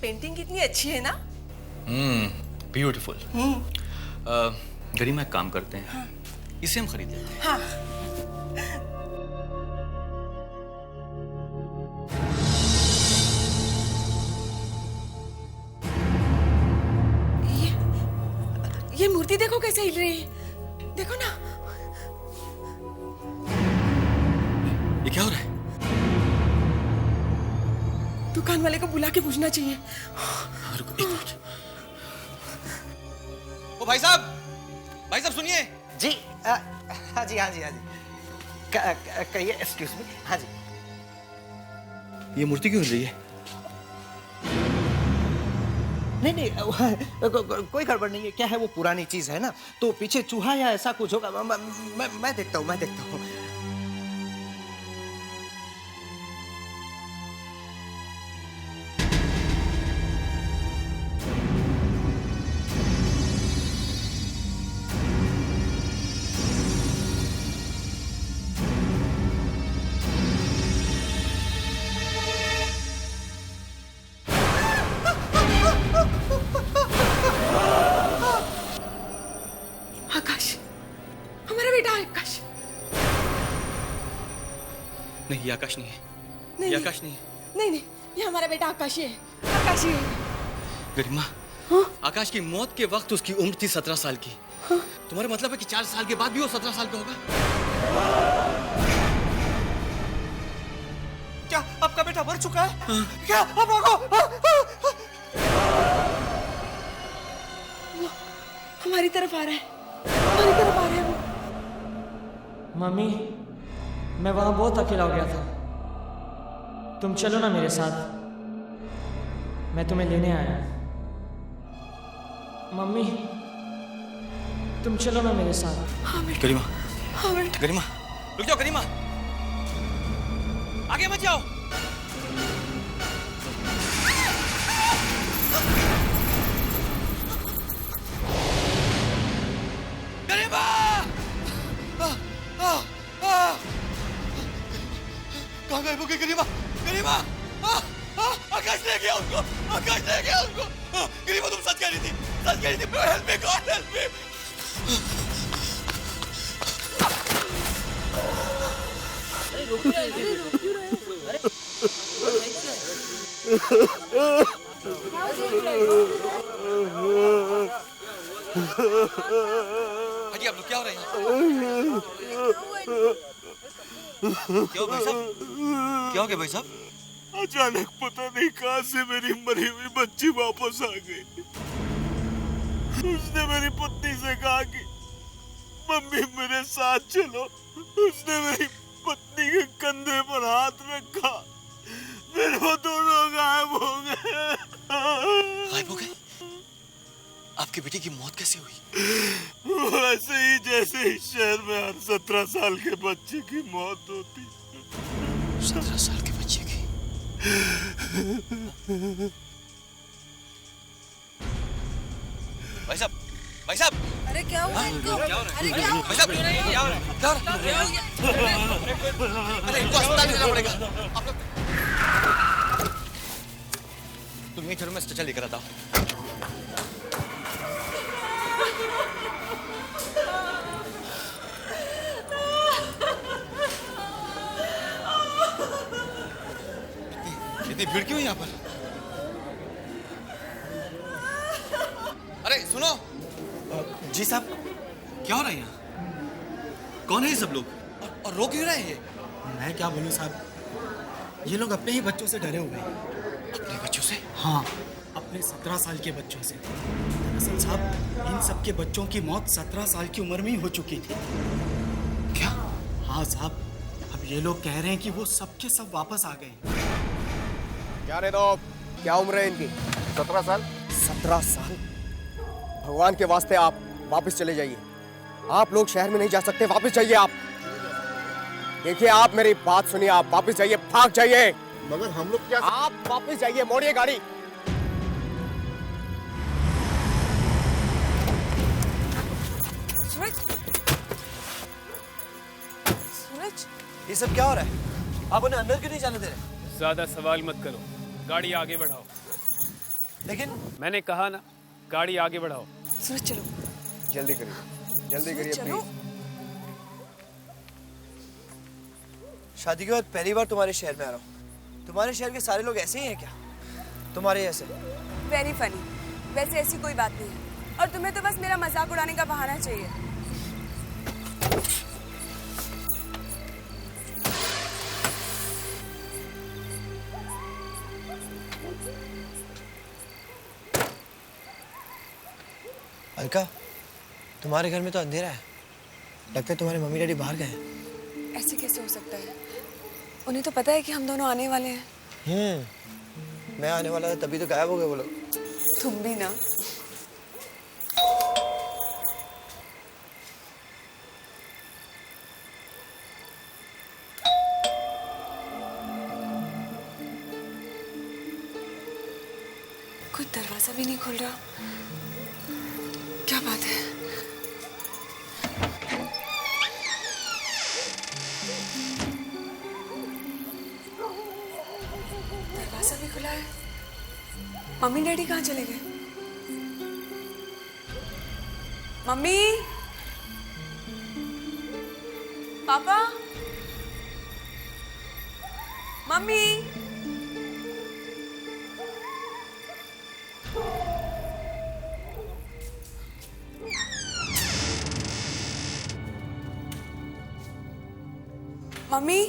Painting कितनी अच्छी है ना। ब्यूटीफुल। गरिमा एक काम करते हैं, हाँ। इसे हम खरीद लेते हैं। हाँ। ये मूर्ति देखो कैसे हिल रही है, देखो ना। ये क्या हो रहा है? दुकान वाले को बुला के पूछना चाहिए। रुको एक मिनट। ओ भाई साहब सुनिए। जी हाँ जी हाँ जी हाँ जी, कहिए। Excuse me. हाँ जी। ये मूर्ति क्यों हिल रही है? नहीं कोई गड़बड़ नहीं है। क्या है, वो पुरानी चीज है ना, तो पीछे चूहा या ऐसा कुछ होगा। मैं देखता हूँ। आकाश, हमारा बेटा आकाश। नहीं, ये आकाश नहीं है। नहीं, ये आकाश नहीं है। नहीं, ये हमारा बेटा आकाश ही है। आकाश ही है। गरिमा, हाँ? आकाश की मौत के वक्त उसकी उम्र थी 17 साल की। हाँ? तुम्हारा मतलब है कि 4 साल के बाद भी वो 17 साल का होगा? क्या आपका बेटा मर चुका है? हाँ? क्या अब भागो। हमारी तरफ आ रहा है, हमारी तरफ आ रहा है वो। मम्मी, मैं वहां बहुत अकेला हो गया था। तुम चलो ना मेरे साथ, मैं तुम्हें लेने आया। मम्मी, तुम चलो ना मेरे साथ। हाँ बेटा। गरिमा, हाँ बेटा। गरिमा, रुक जाओ। गरिमा, आगे मत जाओ। गरिमा! कहाँ गए वो गरिमा? गरिमा! आकाश ले गया उसको! आकाश ले गया उसको! गरिमा, तुम सच कह रही थी, सच कह रही थी। Help me God, help me! हाजी, आप लोग क्या हो रहे हैं? क्या हो भाई साहब? क्या हो गया भाई साहब? अचानक पता नहीं कहां से मेरी मरी हुई बच्ची वापस आ गई। उसने मेरी पत्नी से कहा कि मम्मी मेरे साथ चलो। उसने मेरी पत्नी के कंधे पर हाथ रखा, फिर वो दोनों गायब हो गए। गायब हो गए? आपकी बेटी की मौत कैसे हुई? ऐसे ही जैसे इस शहर में हर 17 साल के बच्चे की मौत होती। 17 साल के बच्चे की? भाई साहब, भाई साहब! अरे क्या हुआ इनको? क्या हो रहा है? अरे क्या हुआ? भाई साहब, क्या हो रहा है? क्या हो रहा है? अरे इनको अस्पताल ले जाना पड़ेगा। आप लोग तुम यहीं चलो, मैं स्ट्रेचर लेकर आता हूँ। इतनी भीड़ क्यों है यहाँ पर? अरे सुनो। जी साहब। क्या हो रहा है यहाँ? कौन है ये सब लोग? और रो क्यों रहे हैं ये? मैं क्या बोलूं साहब, ये लोग अपने ही बच्चों से डरे हुए हैं। अपने बच्चों से? हाँ, अपने 17 साल के बच्चों से। दरअसल साहब, इन सब के बच्चों की मौत 17 साल की उम्र में ही हो चुकी थी। क्या? हाँ साहब, अब ये लोग कह रहे हैं कि वो सब के सब वापस आ गए। क्या रे दो, क्या उम्र है इनकी? 17 साल? 17 साल? भगवान के वास्ते आप वापस चले जाइए। आप लोग शहर में नहीं जा सकते, वापस जाइए आप। देखिए आप मेरी बात सुनिए, आप वापस जाइए, भाग जाइए। मगर हम लोग क्या? आप वापस जाइए, मोड़िए गाड़ी। सूरज, सूरज, ये सब क्या हो रहा है? आप उन्हें अंदर क्यों नहीं जाने दे रहे? ज्यादा सवाल मत करो, गाड़ी आगे बढ़ाओ। लेकिन मैंने कहा ना, गाड़ी आगे बढ़ाओ। सूरज चलो। जल्दी करिए, जल्दी करिए चलो। प्लीज। शादी के बाद पहली बार तुम्हारे शहर में आ रहा हूँ। तुम्हारे शहर के सारे लोग ऐसे ही हैं क्या? तुम्हारे जैसे? Very funny. वैसे ऐसी कोई बात नहीं है, और तुम्हें तो बस मेरा मजाक उड़ाने का बहाना चाहिए। अलका, तुम्हारे घर में तो अंधेरा है। लगता है तुम्हारे मम्मी डैडी बाहर गए हैं। ऐसे कैसे हो सकता है? उन्हें तो पता है कि हम दोनों आने वाले हैं। मैं आने वाला था तभी तो गायब हो गए वो लोग। तुम भी ना। कोई दरवाजा भी नहीं खुल रहा। क्या बात है? दरवाजा भी खुला है। मम्मी डैडी कहाँ चले गए? मम्मी, पापा, मम्मी। मम्मी,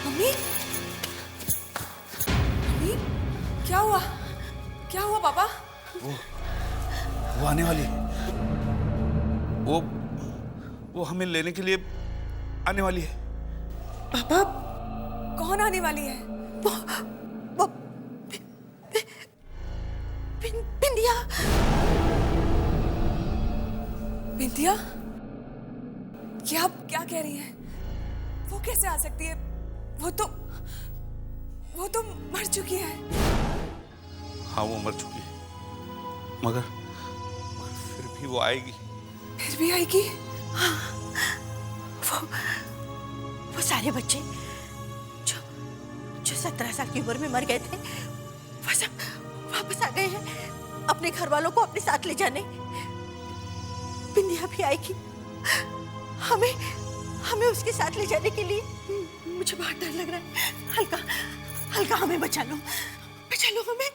मम्मी, मम्मी, क्या हुआ? क्या हुआ पापा? वो आने वाली है। वो हमें लेने के लिए आने वाली है। पापा, कौन आने वाली है? वो बिंदिया। बिंदिया? ये आप क्या कह रही हैं? वो कैसे आ सकती है? वो तो मर चुकी है। हाँ, वो मर चुकी है, मगर फिर भी वो आएगी। फिर भी आएगी? हाँ, वो सारे बच्चे जो 17 साल की उम्र में मर गए थे, वो सब वापस आ गए हैं अपने घर वालों को अपने साथ ले जाने। बिंदिया भी आएगी हमें उसके साथ ले जाने के लिए। मुझे बहुत डर लग रहा है। हल्का हमें बचा लो हमें।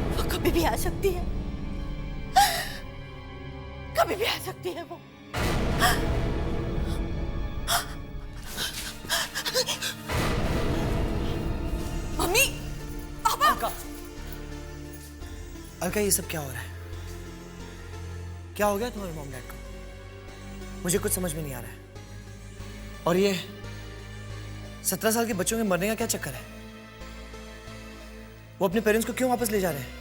वो कभी भी आ सकती है, कभी भी आ सकती है वो। मम्मी, पापा। अलका, ये सब क्या हो रहा है? क्या हो गया तुम्हारे मॉम डैड को? मुझे कुछ समझ में नहीं आ रहा है। और ये 17 साल के बच्चों के मरने का क्या चक्कर है? वो अपने पेरेंट्स को क्यों वापस ले जा रहे हैं?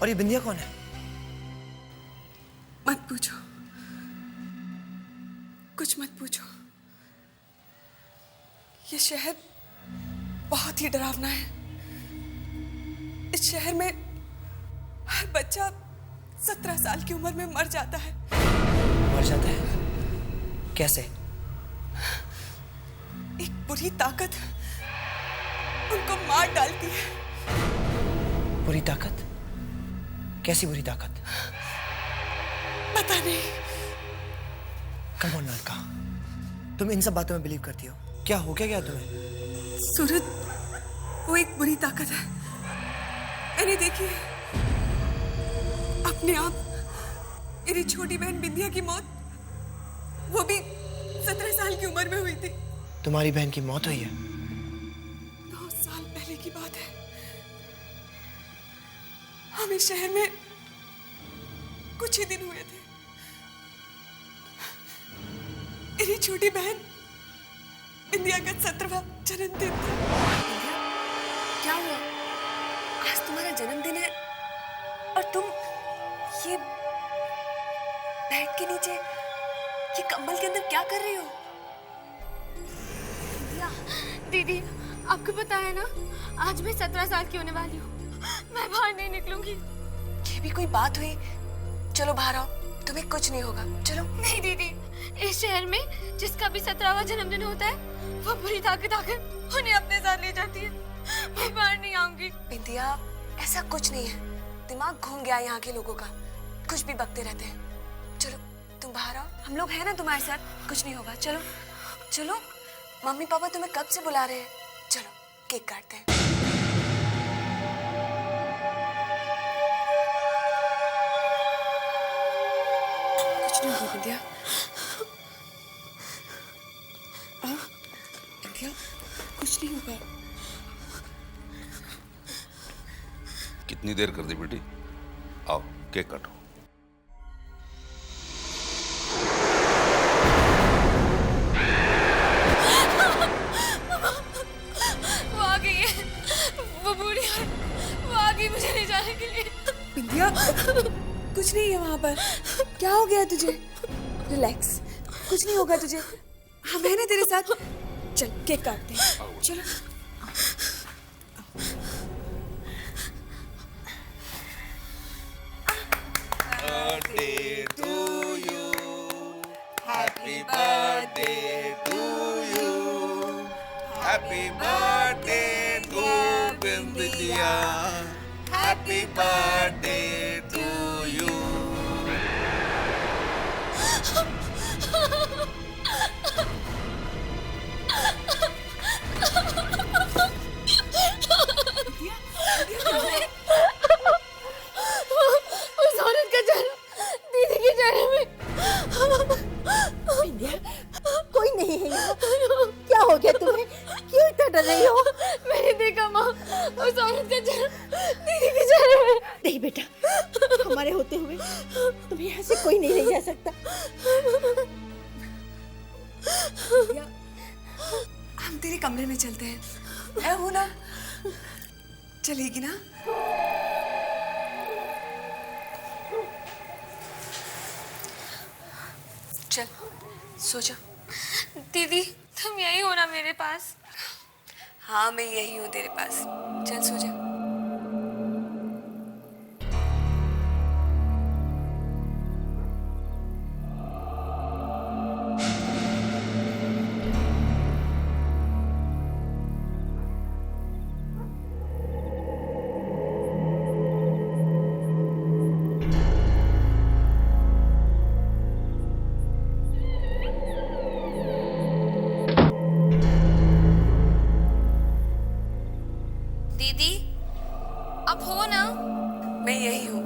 और ये बिंदिया कौन है? मत पूछो, कुछ मत पूछो। ये शहर बहुत ही डरावना है। इस शहर में हर बच्चा 17 साल की उम्र में मर जाता है। मर जाता है? कैसे? एक बुरी ताकत उनको मार डालती है। बुरी ताकत? कैसी बुरी ताकत? पता नहीं। कम ऑन अलका, तुम इन सब बातों में बिलीव करती हो? क्या हो क्या तुम्हें? सूरज, वो एक बुरी ताकत है। मैंने देखी है अपने आप। मेरी छोटी बहन बिंदिया की मौत, वो भी 17 साल की उम्र में हुई थी। तुम्हारी बहन की मौत हुई है? 9 साल पहले की बात है। हम इस शहर में कुछ ही दिन हुए थे। मेरी छोटी बहन बिंदिया का 17वां जन्मदिन था। क्या हुआ? तुम्हारा जन्मदिन है और तुम ये बेड के नीचे ये कंबल के अंदर क्या कर रही हो? दीदी, आपको पता है ना, आज मैं 17 साल की होने वाली हूँ। मैं बाहर नहीं निकलूंगी। ये भी कोई बात हुई? चलो बाहर आओ, तुम्हें कुछ नहीं होगा। चलो। नहीं दीदी, इस शहर में जिसका भी 17वां जन्मदिन होता है वो बुरी ताकत आकर उन्हें अपने साथ ले जाती है। मैं बाहर नहीं आऊंगी। बिंदिया, ऐसा कुछ नहीं है, दिमाग घूम गया यहाँ के लोगों का, कुछ भी बकते रहते हैं। चलो तुम बाहर आओ, हम लोग हैं ना तुम्हारे साथ, कुछ नहीं होगा। चलो चलो, मम्मी पापा तुम्हें कब से बुला रहे हैं। चलो केक काटते हैं। कुछ नहीं होगा बिंदिया। आओ बिंदिया, कुछ नहीं होगा। कितनी देर कर दी बेटी? आओ केक काटो। वो आ गई है, वो बूढ़ी है, वो आ गई मुझे ले जाने के लिए। बिंदिया, कुछ नहीं है वहां पर। क्या हो गया तुझे? रिलैक्स, कुछ नहीं होगा तुझे, हम हैं ना तेरे साथ। चल केक काटते हैं, चलो। Birthday to you, happy birthday to you, happy birthday to Bindiya, happy birthday to you. उस औरत का चेहरा दीदी के चेहरे में। बिंदिया, कोई नहीं है यहाँ। क्या हो गया तुम्हें? क्यों इतना डर रही हो? मैंने देखा माँ, उस औरत का चेहरा दीदी के चेहरे में। नहीं बेटा, हमारे होते हुए तुम्हें यहाँ से कोई नहीं ले जा सकता। हम तेरे कमरे में चलते हैं, ऐ हो ना? चलेगी ना? चल सो जा। दीदी, तुम यही हो ना मेरे पास? हाँ मैं यही हूँ तेरे पास, चल सो जा। दीदी, अब हो ना? मैं यही हूँ,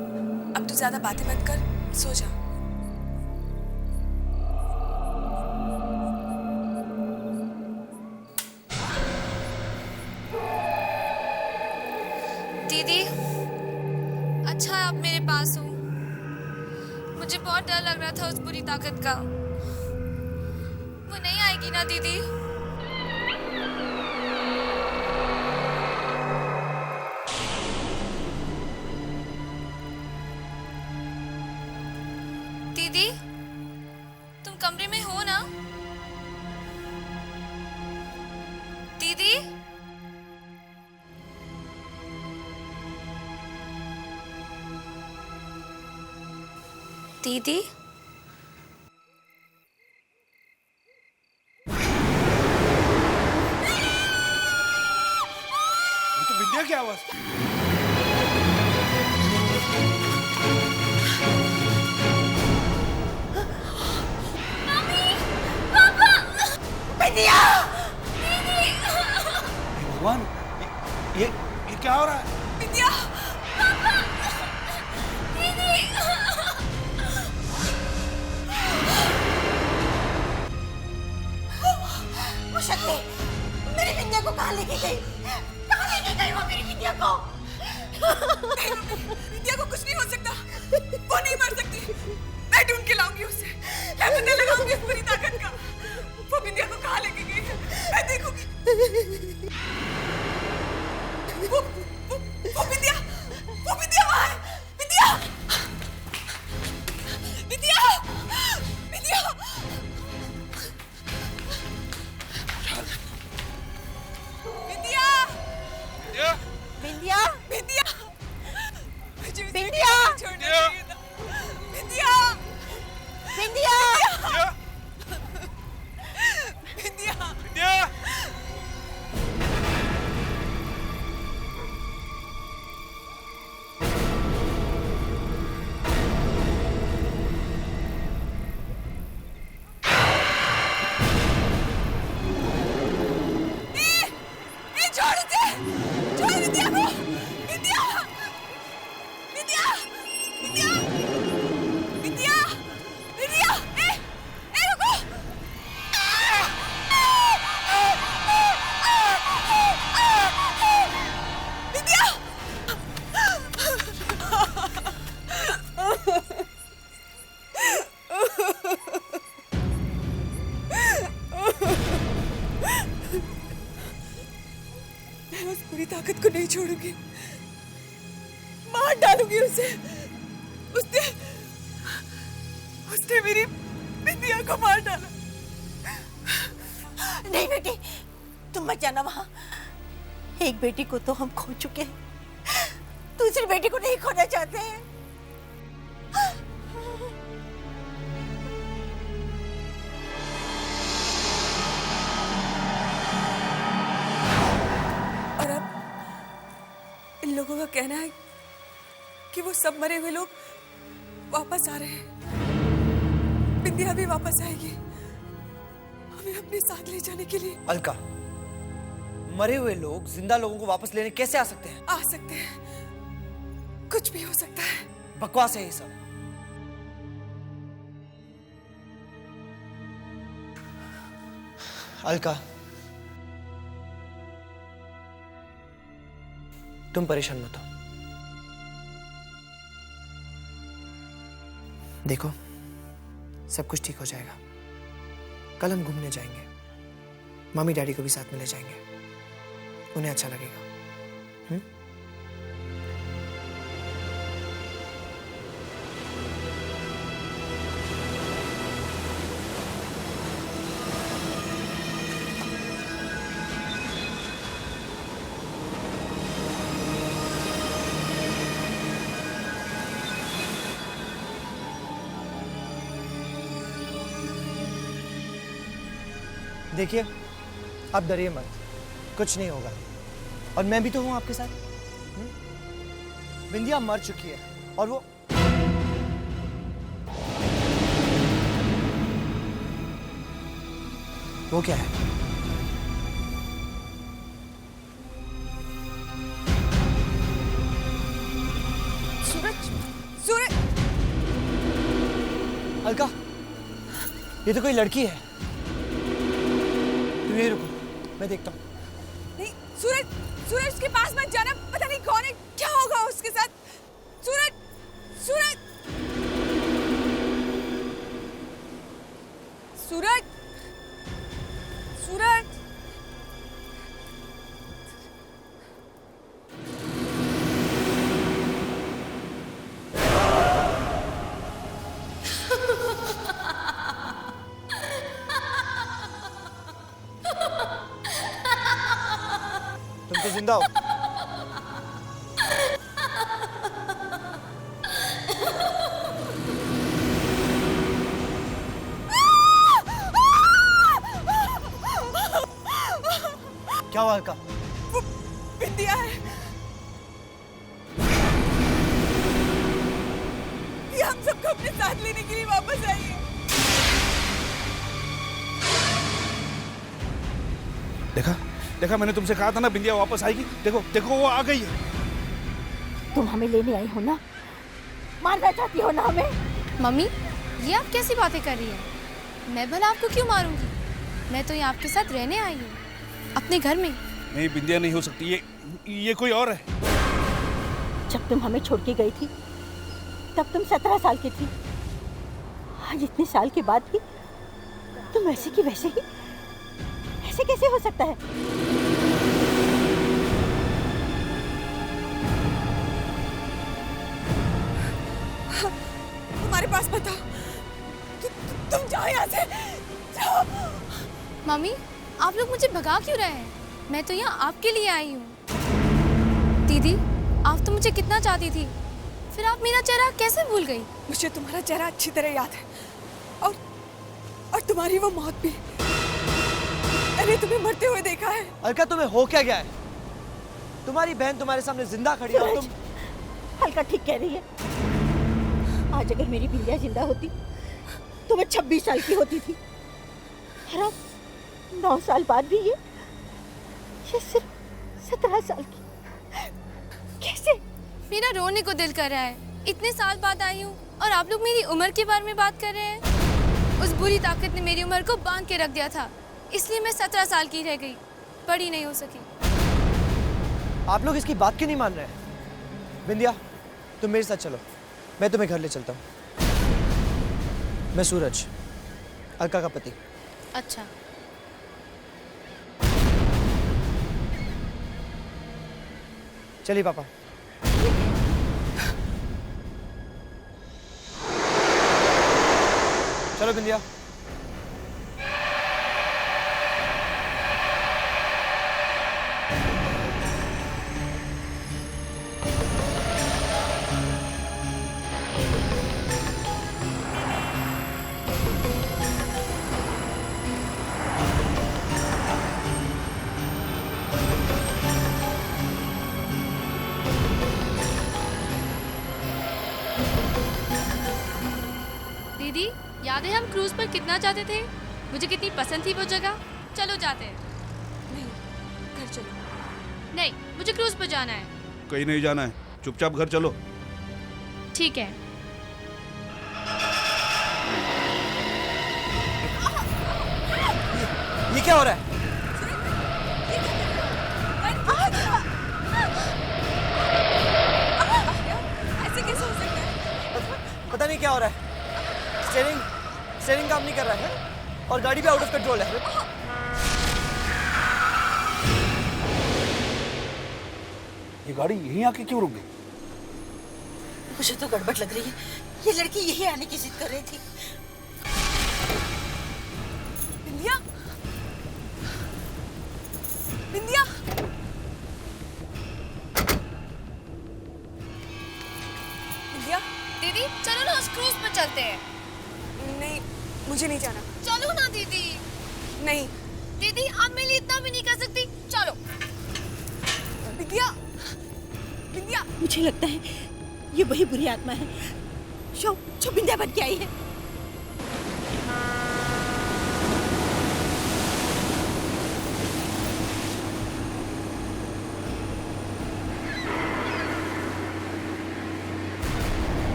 अब तू ज्यादा बातें मत कर, सो जा। दीदी, अच्छा आप मेरे पास हो। मुझे बहुत डर लग रहा था उस बुरी ताकत का। वो नहीं आएगी ना दीदी? दीदी, तुम कमरे में हो ना? दीदी, दीदी, ये तो विद्या की आवाज। बिंदिया! भगवान, ये क्या हो रहा है? बिंदिया! वो शक्ति मेरी बिंदिया को कहाँ लेके गई? कहाँ लेके गई वो मेरी बिंदिया को? बिंदिया को कुछ नहीं हो सकता, वो नहीं मर सकती। मैं ढूंढ के लाऊंगी उसे, मैं पता लगाऊंगी इस पूरी ताकत का। वो बिंदिया को कहाँ लेके गई है, मैं देखूंगी। वो बिंदिया मैं उस बुरी ताकत को नहीं छोड़ूंगी, मार डालूंगी उसे। उसने मेरी बिंदिया को मार डाला। नहीं बेटी, तुम मत जाना वहां। एक बेटी को तो हम खो चुके हैं, दूसरी बेटी को नहीं खोना चाहते हैं। और अब इन लोगों का कहना है कि वो सब मरे हुए लोग वापस आ रहे हैं। बिंदिया भी वापस आएगी, हमें अपने साथ ले जाने के लिए। अलका, मरे हुए लोग जिंदा लोगों को वापस लेने कैसे आ सकते हैं? आ सकते हैं, कुछ भी हो सकता है। बकवास है ये सब। अलका, तुम परेशान मत हो। देखो, सब कुछ ठीक हो जाएगा। कल हम घूमने जाएंगे, मम्मी डैडी को भी साथ में ले जाएंगे, उन्हें अच्छा लगेगा। देखिए, आप डरिए मत, कुछ नहीं होगा। और मैं भी तो हूं आपके साथ। बिंदिया मर चुकी है और वो क्या है? सूरज, सूरज! अलका, ये तो कोई लड़की है। तुम यहीं रुको, मैं देखता हूँ। नहीं, सूरज, सूरज उसके पास मत जाना, पता नहीं कौन है, क्या होगा उसके साथ। सूरज, सूरज, सूरज, सूरज! तुम तो जिंदा हो। क्या हुआ अलका? वो बिंदिया है। ये हम सबको अपने साथ लेने के लिए वापस आई है। देखा, मैंने तुमसे कहा था ना बिंदिया वापस आएगी। देखो देखो, वो आ गई है। तुम हमें लेने आई हो ना, मारना चाहती हो ना हमें? मम्मी, ये आप कैसी बातें कर रही हैं? मैं भला आपको क्यों मारूंगी? मैं तो यहाँ आपके साथ रहने आई हूँ, अपने घर में। नहीं, बिंदिया नहीं हो सकती, ये कोई और है। जब तुम हमें छोड़ के गई थी तब तुम 17 साल की थी। आज इतने साल के बाद भी तुम वैसे की वैसे ही। ऐसे कैसे हो सकता है? हमारे पास बताओ, तुम जाओ यहाँ से, जाओ। मम्मी, आप लोग मुझे भगा क्यों रहे हैं? मैं तो यहाँ आपके लिए आई हूँ। दीदी, आप तो मुझे कितना चाहती थी, फिर आप मेरा चेहरा कैसे भूल गई? मुझे तुम्हारा चेहरा अच्छी तरह याद है, और तुम्हारी वो मौत भी। मैंने तुम्हें मरते हुए देखा है। अलका, तुम्हें हो क्या गया है? तुम्हारी बहन तुम्हारे सामने जिंदा खड़ी है और तुम। हल्का ठीक कह रही है। आज अगर मेरी बिंदिया जिंदा होती तो मैं 26 साल की होती थी, और अब 9 साल बाद भी ये सिर्फ 17 साल की। कैसे? मेरा रोने को दिल कर रहा है। इतने साल बाद आई हूँ और आप लोग मेरी उम्र के बारे में बात कर रहे हैं। उस बुरी ताकत ने मेरी उम्र को बांध के रख दिया था, इसलिए मैं 17 साल की रह गई, बड़ी नहीं हो सकी। आप लोग इसकी बात क्यों नहीं मान रहे? बिंदिया, तुम मेरे साथ चलो, मैं तुम्हें घर ले चलता हूँ। मैं सूरज, अलका का पति। अच्छा। चलिए पापा। चलो बिंदिया। दीदी, याद है हम क्रूज पर कितना जाते थे? मुझे कितनी पसंद थी वो जगह। चलो जाते हैं। नहीं, घर चलो। नहीं, मुझे क्रूज पर जाना है। कहीं नहीं जाना है, चुपचाप घर चलो। ठीक है। ये क्या हो रहा है? ऐसे कैसे हो सकता है? पता नहीं क्या हो रहा है। स्टीयरिंग काम नहीं कर रहा है और गाड़ी भी आउट ऑफ कंट्रोल है। ये गाड़ी यहीं आके क्यों रुक गई? मुझे तो गड़बड़ लग रही है। ये लड़की यही आने की जिद कर रही थी। बिंदिया, बिंदिया, बिंदिया। दीदी, चलो ना उस क्रूज पर चलते हैं। नहीं, मुझे नहीं जाना। चलो ना दीदी। नहीं। दीदी, आप मेरे लिए इतना भी नहीं कर सकती। चलो। बिंदिया, बिंदिया। मुझे लगता है ये वही बुरी आत्मा है जो बिंदिया बन के आई है।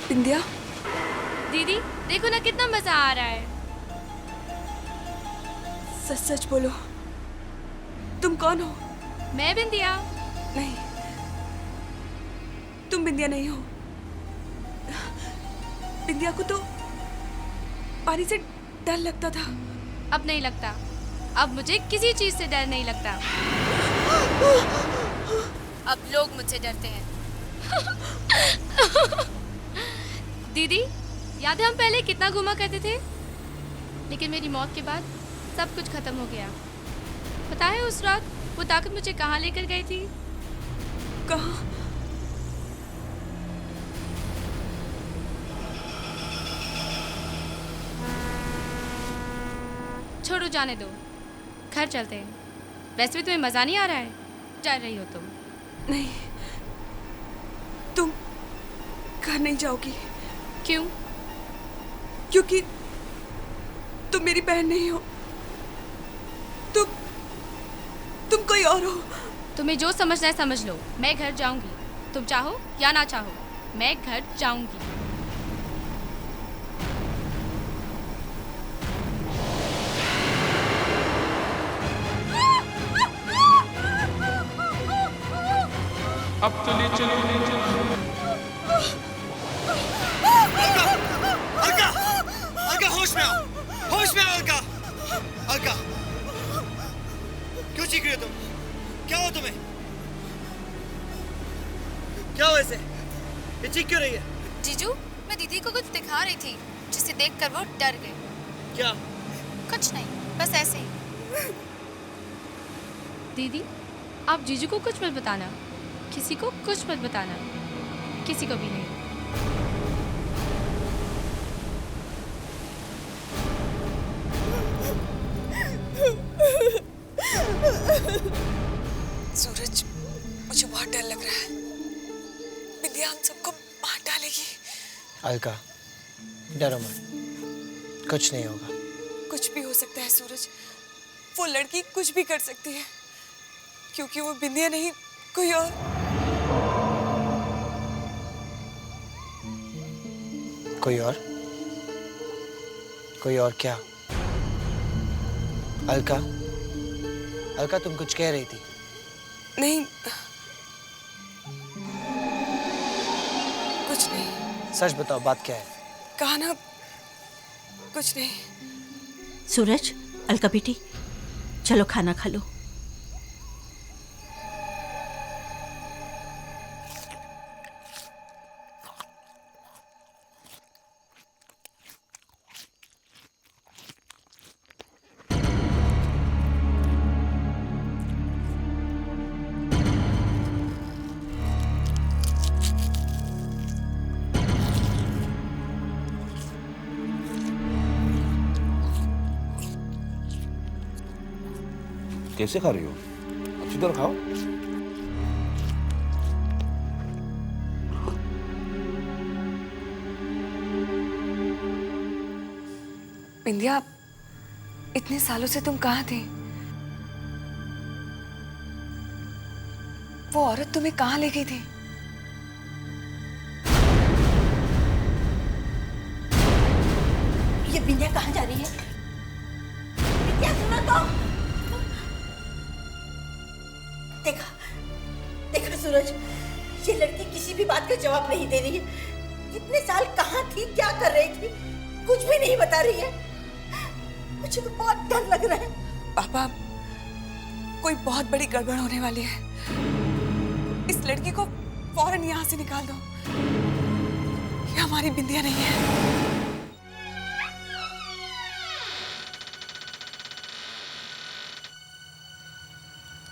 बिंदिया, दीदी, देखो ना कितना मजा आ रहा है। सच सच बोलो, तुम कौन हो? मैं बिंदिया। नहीं, तुम बिंदिया नहीं हो। बिंदिया को तो पानी से डर लगता था। अब नहीं लगता। अब मुझे किसी चीज से डर नहीं लगता। अब लोग मुझसे डरते हैं। दीदी, याद है हम पहले कितना घूमा करते थे? लेकिन मेरी मौत के बाद सब कुछ खत्म हो गया। पता है उस रात वो ताकत मुझे कहाँ लेकर गई थी? कहाँ? छोड़ो, जाने दो। घर चलते हैं। वैसे भी तुम्हें मजा नहीं आ रहा है? डर रही हो तुम। नहीं, तुम घर नहीं जाओगी। क्यों? क्योंकि तुम मेरी बहन नहीं हो। तुम कोई और हो। तुम्हें जो समझना है समझ लो। मैं घर जाऊंगी, तुम चाहो या ना चाहो, मैं घर जाऊंगी। अब चलिए चलिए चलिए। अलका, अलका होश में आओ, होश में आओ अलका। अलका, क्यों चीख रही हो तुम? क्या हो तुम्हें? क्या हो ऐसे? ये चीख क्यों रही है? जीजू, मैं दीदी को कुछ दिखा रही थी जिसे देखकर वो डर गई। क्या? कुछ नहीं, बस ऐसे ही। दीदी, आप जीजू को कुछ मत बताना। किसी को कुछ मत बताना, किसी को भी नहीं। सूरज, मुझे बहुत डर लग रहा है। बिंदिया हम सबको मार डालेगी। अलका, डरो मत, कुछ नहीं होगा। कुछ भी हो सकता है सूरज। वो लड़की कुछ भी कर सकती है, क्योंकि वो बिंदिया नहीं, कोई और। कोई और? कोई और क्या? अलका, अलका तुम कुछ कह रही थी। नहीं, कुछ नहीं। सच बताओ, बात क्या है? कहा ना, कुछ नहीं। सूरज, अलका बेटी, चलो खाना खा लो। कैसे खा रही हो? अच्छी तरह खाओ। बिंदिया, इतने सालों से तुम कहाँ थी? वो औरत तुम्हें कहाँ ले गई थी? ये बिंदिया कहाँ जा रही है? बिंदिया सुनो तो। देखा, देखा सूरज, ये लड़की किसी भी बात का जवाब नहीं दे रही है। इतने साल कहाँ थी, क्या कर रही थी, कुछ भी नहीं बता रही है। मुझे तो बहुत डर लग रहा है। पापा, कोई बहुत बड़ी गड़बड़ होने वाली है। इस लड़की को फौरन यहाँ से निकाल दो। ये हमारी बिंदिया नहीं है।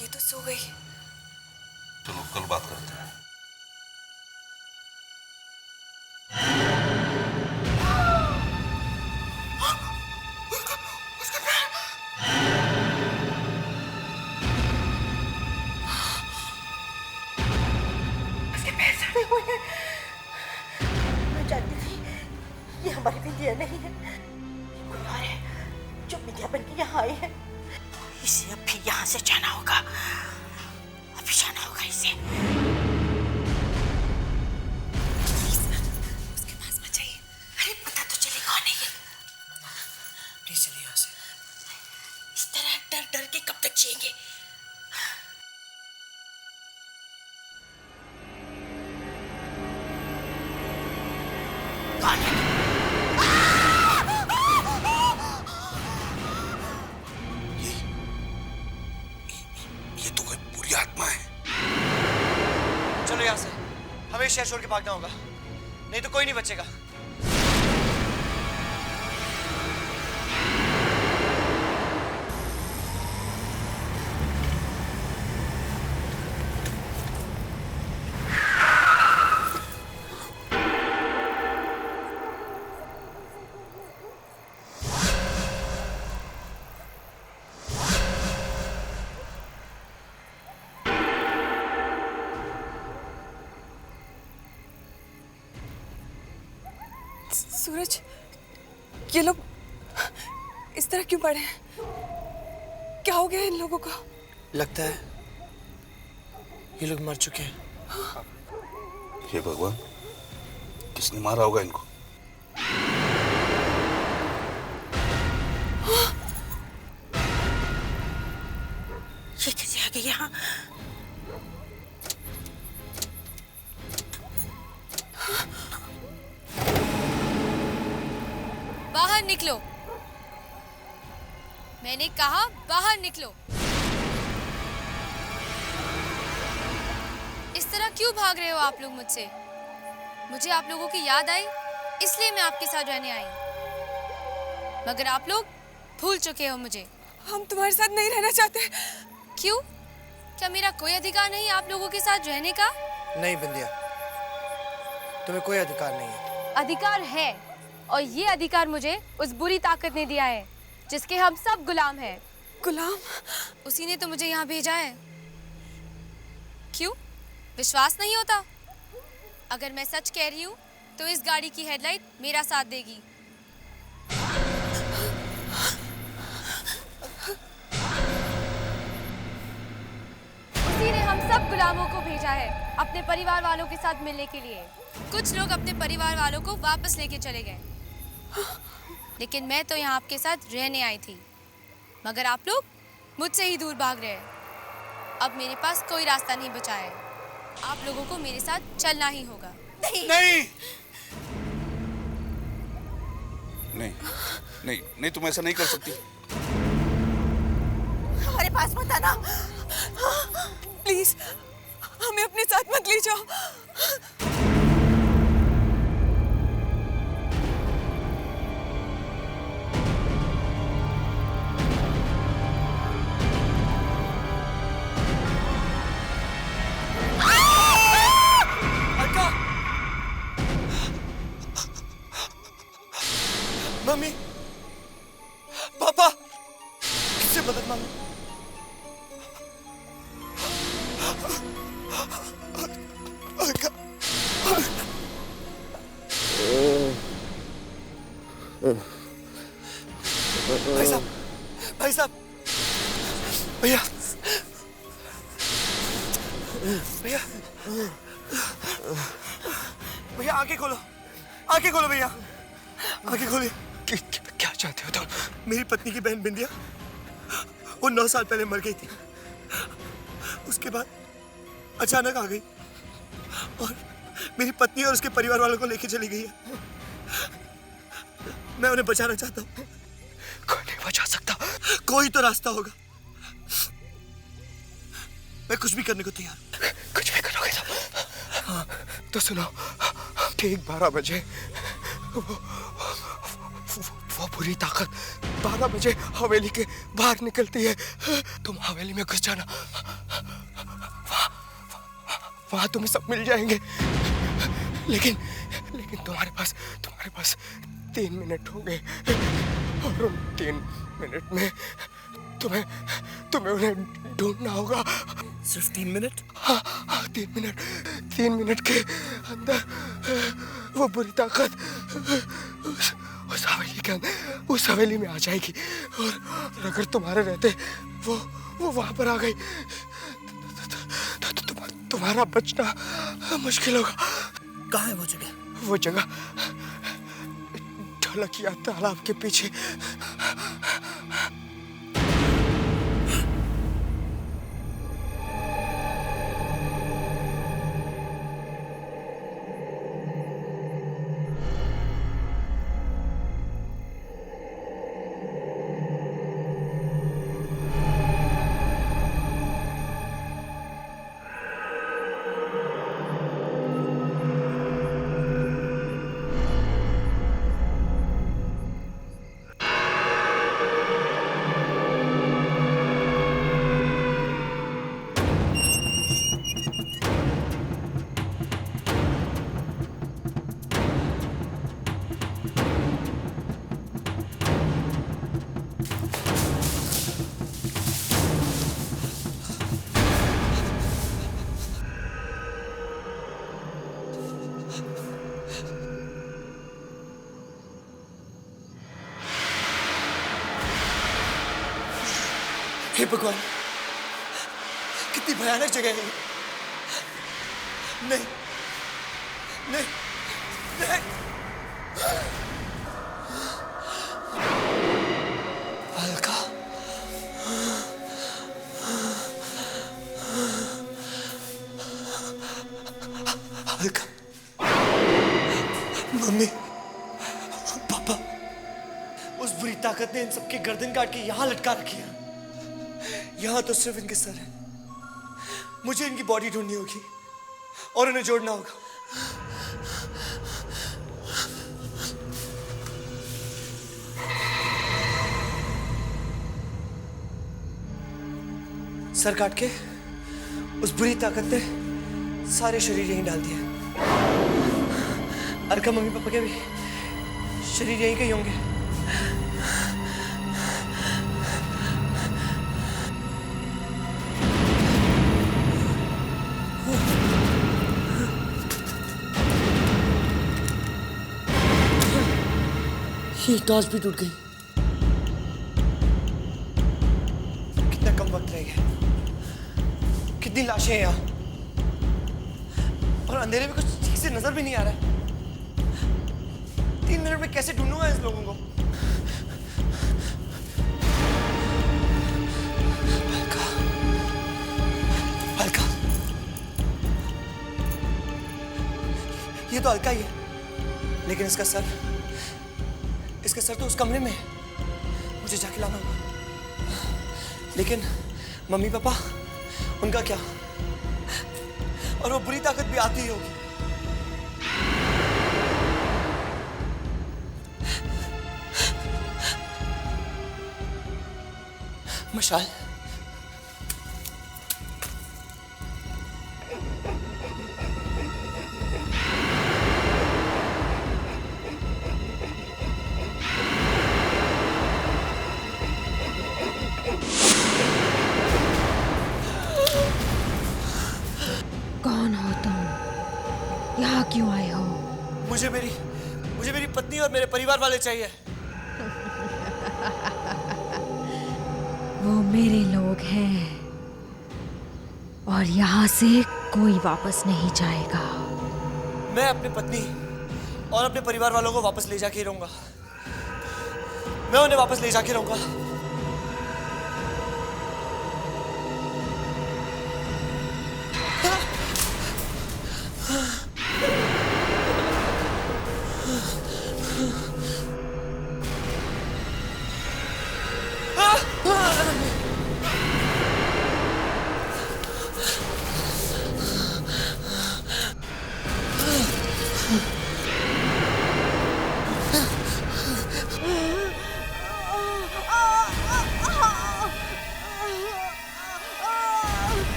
ये तो सो गई। चलो कल बात करते हैं। मैं जानती थी ये हमारी बिंदिया नहीं है, कोई और है जो बिंदिया बन के यहाँ आई है। इसे अब भी यहाँ से जाना होगा, अभी जाना होगा इसे। उसके पास मत जाइए। अरे पता तो चले कौन है ये। प्लीज चलिए यहाँ से। इस तरह डर डर के कब तक जिएंगे? कौन है? ये तो कोई बुरी आत्मा है। चलो यहाँ से, हमें शहर छोड़ के भागना होगा, नहीं तो कोई नहीं बचेगा। सूरज, ये लोग इस तरह क्यों पड़े हैं? क्या हो गया इन लोगों को? लगता है ये लोग मर चुके हैं। हे भगवान, किसने मारा होगा इनको? ये कैसे आ गई यहाँ? बाहर निकलो, मैंने कहा बाहर निकलो। इस तरह क्यों भाग रहे हो आप लोग मुझसे? मुझे आप लोगों की याद आई, इसलिए मैं आपके साथ रहने आई। मगर आप लोग भूल चुके हो मुझे। हम तुम्हारे साथ नहीं रहना चाहते। क्यों? क्या मेरा कोई अधिकार नहीं आप लोगों के साथ रहने का? नहीं बिंदिया, तुम्हें कोई अधिकार नहीं है। अधिकार है, और ये अधिकार मुझे उस बुरी ताकत ने दिया है जिसके हम सब गुलाम हैं। गुलाम? उसी ने तो मुझे यहाँ भेजा है। क्यों? विश्वास नहीं होता? अगर मैं सच कह रही हूँ तो इस गाड़ी की हेडलाइट मेरा साथ देगी। उसी ने हम सब गुलामों को भेजा है अपने परिवार वालों के साथ मिलने के लिए। कुछ लोग अपने परिवार वालों को वापस लेके चले गए, लेकिन मैं तो यहाँ आपके साथ रहने आई थी। मगर आप लोग मुझसे ही दूर भाग रहे हैं। अब मेरे पास कोई रास्ता नहीं बचा है। आप लोगों को मेरे साथ चलना ही होगा। नहीं, नहीं, नहीं नहीं नहीं, तुम ऐसा नहीं कर सकती। हमारे पास मत आना। प्लीज हमें अपने साथ मत ले जाओ। मम्मी, पापा, किससे मदद मांगू? भाई साहब, भाई साहब, भैया, भैया, भैया आंखें खोलो, आंखें खोलो भैया, आंखें खोलिए। क्या चाहते हो तुम? मेरी पत्नी की बहन बिंदिया, वो 9 साल पहले मर गई थी। उसके बाद अचानक आ गई और मेरी पत्नी और उसके परिवार वालों को लेके चली गई है। मैं उन्हें बचाना चाहता हूँ। कोई नहीं बचा सकता। कोई तो रास्ता होगा। मैं कुछ भी करने को तैयार हूँ। कुछ भी करोगे तो? हाँ, तो सुनो, ठीक 12 बजे वो बुरी ताकत 12 बजे हवेली के बाहर निकलती है। तुम हवेली में घुस जाना, वहां तुम्हें सब मिल जाएंगे। लेकिन तुम्हारे पास 3 मिनट होंगे और उन 3 मिनट में तुम्हें उन्हें ढूंढना होगा। सिर्फ 3 मिनट? हाँ, 3 मिनट। 3 मिनट के अंदर वो बुरी ताकत उस हवेली में आ जाएगी और अगर तुम्हारे रहते वो वहां पर आ गई तो तुम्हारा बचना मुश्किल होगा। कहाँ है वो जगह? वो जगह ढोलकिया तालाब के पीछे। हे भगवान, कितनी भयानक जगह है। नहीं नहीं नहीं, अलका, अलका, मम्मी, पापा, उस बुरी ताकत ने इन सबकी गर्दन काट के यहां लटका रखी है। यहां तो सिर्फ इनके सर है। मुझे इनकी बॉडी ढूंढनी होगी और उन्हें जोड़ना होगा। सर काट के उस बुरी ताकत ने सारे शरीर यहीं डाल दिया। अर्का मम्मी पापा के भी शरीर यहीं के होंगे। ये टॉर्च भी टूट गई। कितना कम वक्त रह गया। कितनी लाशें हैं यहाँ और अंधेरे में कुछ ठीक से नजर भी नहीं आ रहा है। 3 मिनट में कैसे ढूंढूंगा इस लोगों को? अलका, अलका, ये तो अलका ही है, लेकिन इसका सर इसके सर तो उस कमरे में है। मुझे जाके लाना होगा। लेकिन मम्मी पापा, उनका क्या? और वो बुरी ताकत भी आती ही होगी। मशाल, कौन हो तुम? यहाँ क्यों आए हो? मुझे मेरी पत्नी और मेरे परिवार वाले चाहिए। वो मेरे लोग हैं और यहाँ से कोई वापस नहीं जाएगा। मैं अपनी पत्नी और अपने परिवार वालों को वापस ले जाके ही रहूंगा। मैं उन्हें वापस ले जाके रहूंगा।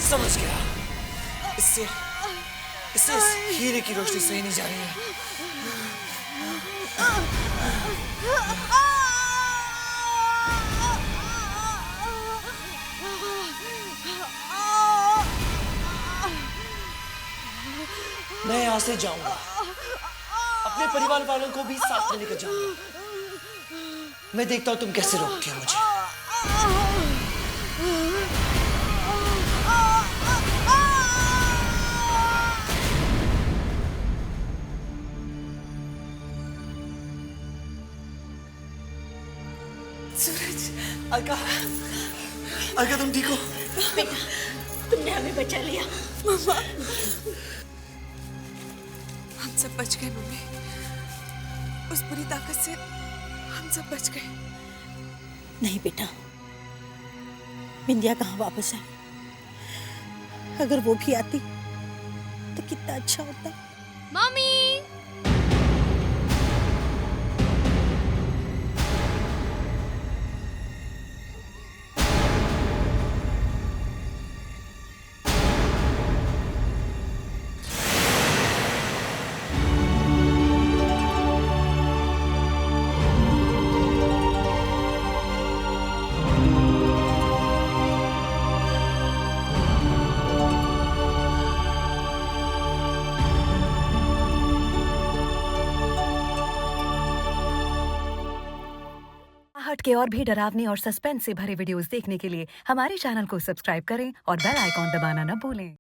समझ गया। इससे इस हीरे की रोशनी सही नहीं जा रही है। मैं यहाँ से जाऊंगा, अपने परिवार वालों को भी साथ में लेकर जाऊंगा। मैं देखता हूँ तुम कैसे रोकती हो मुझे। सूरज, अलका, अलका तुम ठीक हो? बेटा, तुमने हमें बचा लिया। मम्मा, हम सब बच गए मम्मी। उस बुरी ताकत से हम सब बच गए। नहीं बेटा, बिंदिया कहाँ वापस आई? अगर वो भी आती तो कितना अच्छा होता। मम्मी, हट के और भी डरावने और सस्पेंस से भरे वीडियोस देखने के लिए हमारे चैनल को सब्सक्राइब करें और बेल आइकॉन दबाना न भूलें।